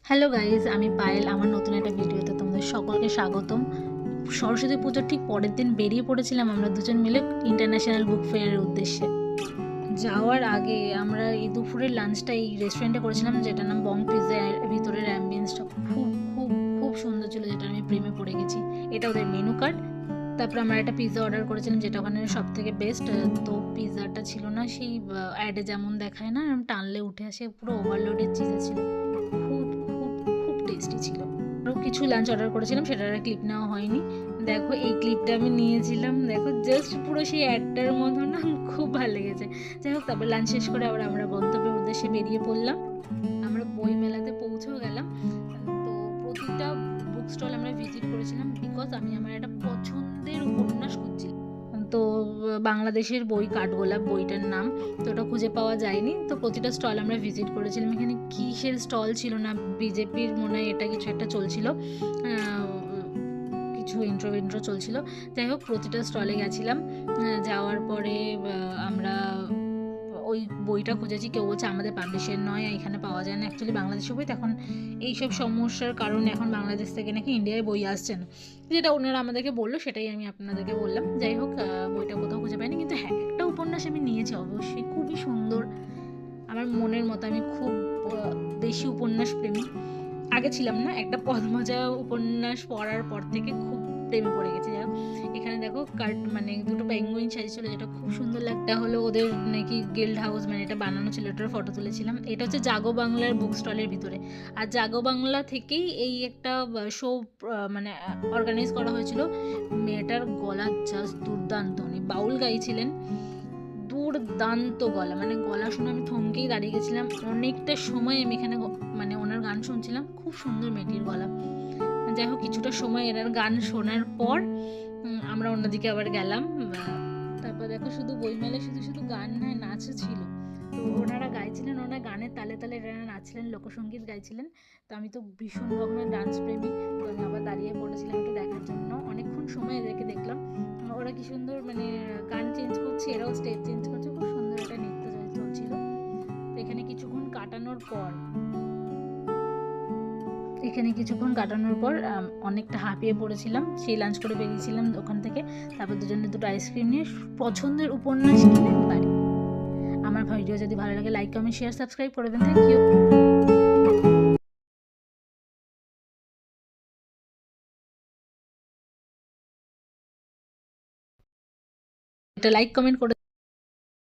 Hello guys, আমি পায়েল। আমার নতুন একটা ভিডিওতে তোমাদের সকলকে স্বাগতম। সরস্বতী পুজোর ঠিক পরের দিন বেরিয়ে পড়েছিলাম আমরা দুজন মিলে ইন্টারন্যাশনাল বুক ফেয়ারের উদ্দেশ্যে। যাওয়ার আগে আমরা এই দুপুরের লাঞ্চটা এই রেস্টুরেন্টে করেছিলাম, যেটার নাম বং পিৎজা। ভিতরের অ্যাম্বিয়েন্সটা খুব খুব খুব সুন্দর ছিল, যেটা আমি প্রেমে পড়ে গেছি। এটা ওদের মেনু কার্ড। তারপর আমরা একটা পিৎজা অর্ডার করেছিলাম, যেটা ওখানে সব থেকে বেস্ট। তো পিৎজাটা ছিল না সেই অ্যাডে যেমন দেখায় না, টানলে উঠে আসে, পুরো ওভারলোডেড চিজে ছিল। খুব খুব খুব টেস্টি ছিল। আরও কিছু লাঞ্চ অর্ডার করেছিলাম, সেটার আর ক্লিপ নেওয়া হয়নি। দেখো এই ক্লিপটা আমি নিয়েছিলাম, দেখো জাস্ট পুরো সেই অ্যাডটার মতো না, খুব ভালো লেগেছে। যাই হোক, তারপর লাঞ্চ শেষ করে আবার আমরা গন্তব্যের উদ্দেশ্যে বেরিয়ে পড়লাম। আমরা বই মেলাতে পৌঁছেও গেলাম। তো প্রতিটা বুক স্টল আমরা ভিজিট করেছিলাম, বিকজ আমি আমার একটা পছন্দের উপন্যাস খুঁজছিলাম। তো বাংলাদেশের বই কাঠগোলাপ বইটার নাম, তো ওটা খুঁজে পাওয়া যায়নি। তো প্রতিটা স্টল আমরা ভিজিট করেছিলাম। এখানে কিসের স্টল ছিল না, বিজেপির মনে হয় এটা কিছু একটা চলছিল, কিছু ইন্ট্রো চলছিল। যাই হোক, প্রতিটা স্টলে গেছিলাম। যাওয়ার পরে আমরা ওই বইটা খুঁজেছি। কেউ বলছে আমাদের পাবলিশের নয়, এখানে পাওয়া যায় না। অ্যাকচুয়ালি বাংলাদেশের বই এখন এইসব সমস্যার কারণে এখন বাংলাদেশ থেকে নাকি ইন্ডিয়ায় বই আসছে না, যেটা ওনারা আমাদেরকে বললো, সেটাই আমি আপনাদেরকে বললাম। যাই হোক, বইটা কোথাও খুঁজে পাইনি, কিন্তু হ্যাঁ, একটা উপন্যাস আমি নিয়েছি অবশ্যই, খুবই সুন্দর, আমার মনের মতো। আমি খুব বেশি উপন্যাস প্রেমী। আগে ছিলাম না, একটা পদ্মজা উপন্যাস পড়ার পর থেকে খুব প্রেমে পড়ে গেছে। যাই হোক, এখানে দেখো মানে দুটো পেঙ্গুইন সাজিয়েছিল, যেটা খুব সুন্দর লাগটা হলো ওদের নাকি গিল্ড হাউস, মানে এটা বানানো ছিল, এটার ফটো তুলেছিলাম। এটা হচ্ছে জাগো বাংলার বুক স্টলের ভিতরে। আর জাগো বাংলা থেকেই এই একটা শো মানে অর্গানাইজ করা হয়েছিল। মেয়েটার গলা জাস্ট দুর্দান্ত, উনি বাউল গাইছিলেন, দুর্দান্ত গলা, মানে গলা শুনে আমি থমকেই দাঁড়িয়ে গেছিলাম। অনেকটা সময় আমি এখানে মানে ওনার গান শুনছিলাম, খুব সুন্দর মেয়েটির গলা। যাই হোক, কিছুটা সময় এনার গান শোনার পর আমরা অন্যদিকে আবার গেলাম। তারপর দেখো, শুধু বইমেলায় শুধু শুধু গান নয়, নাচও ছিল। তো ওনারা গাইছিলেন, ওনার গানের তালে তালে এনারা নাচছিলেন, লোকসঙ্গীত গাইছিলেন। তো আমি তো ভীষণ রকমের ডান্স প্রেমী, তো আমি আবার দাঁড়িয়ে পড়েছিলাম একটু দেখার জন্য। অনেকক্ষণ সময় এদেরকে দেখলাম, ওরা কি সুন্দর মানে গান চেঞ্জ করছে, এরাও স্টেপ চেঞ্জ করছে, খুব সুন্দর একটা নৃত্য চলছিল। তো এখানে কিছুক্ষণ কাটানোর পর অনেকটা হাঁপিয়ে পড়েছিলাম, সেই লাঞ্চ করে বেরিয়েছিলাম ওখান থেকে। তারপর দুজনে দুটো আইসক্রিম নিয়ে পছন্দের উপন্যাস কিনে বাড়ি। আমার ভিডিও যদি ভালো লাগে, লাইক কমেন্ট শেয়ার সাবস্ক্রাইব করে দেবেন। Thank you. এটা লাইক কমেন্ট করে